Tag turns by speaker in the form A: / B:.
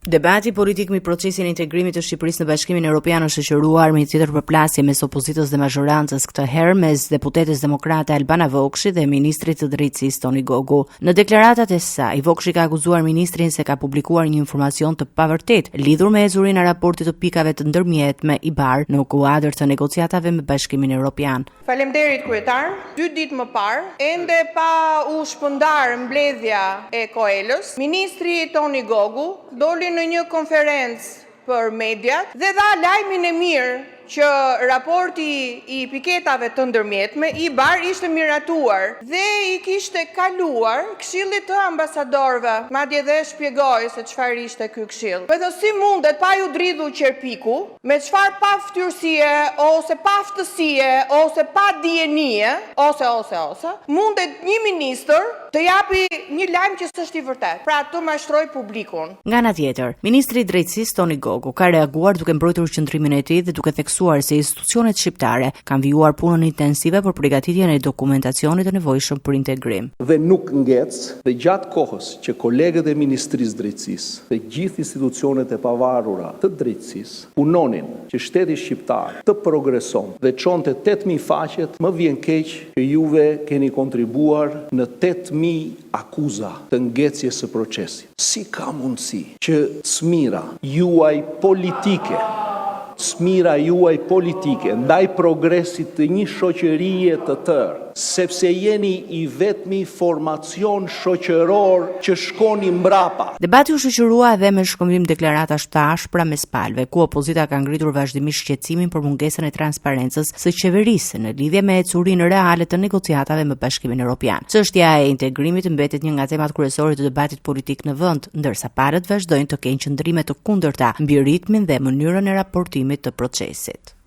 A: Debati politik mbi procesin e integrimit të Shqipërisë në Bashkimin Evropian është shoqëruar me një tjetër përplasje mes opozitës dhe mazhorancës, këtë herë mes deputetes demokrate Albana Vokshi dhe ministrit të drejtësisë Toni Gogu. Në deklaratat e saj, Vokshi ka akuzuar ministrin se ka publikuar një informacion të pavërtetë lidhur me ecurinë e raportit të pikave të ndërmjetme i bar në kuadër të negociatave me Bashkimin Evropian.
B: Faleminderit kryetar. 2 ditë më parë, ende pa u shpërndar mbledhja e Koelës, ministri Toni Gogu doli në një konferencë për mediat dhe dha lajmin e mirë që raporti i piketave të ndërmjetme i bar ishte miratuar dhe i kishte kaluar Këshillit të ambasadorëve, madje dhe shpjegoi se çfarë ishte ky këshill. Po edhe si mundet pa ju dridhur qerpiku, me çfarë pa fytyrësie ose pa aftësie ose pa dijenie ose mundet një ministër të japi një lajm që s'është i vërtetë, pra të mashtroj publikun.
A: Nga ana tjetër, ministri i drejtësisë Toni Gogu ka reaguar duke mbrojtur qendrimin e tij dhe duke theksuar se institucionet shqiptare kanë vijuar punën intensive për përgatitjen e dokumentacionit të nevojshëm për integrim.
C: Dhe nuk ngec, dhe gjatë kohës që kolegët e Ministrisë Drejtësisë dhe gjithë institucionet e pavarura të drejtësisë punonin që shteti shqiptar të progreson dhe çonte 8000 faqet, më vjen keq që juve keni kontribuar në 8000 akuza të ngecjes së procesit. Si ka mundësi që smira juaj politike ndaj progresit të një shoqërie të tërë, sepse jeni i vetmi formacion shoqëror që shkoni mbrapa.
A: Debati u shoqërua edhe me shkëmbim deklaratash të ashpra mes palëve, ku opozita ka ngritur vazhdimisht shqetësimin për mungesën e transparencës së qeverisë në lidhje me ecurinë reale të negociatave me Bashkimin Evropian. Çështja e integrimit mbetet një nga temat kryesore të debatit politik në vend, ndërsa palët vazhdojnë të kenë qëndrime të kundërta mbi ritmin dhe mënyrën e raportimit të procesit.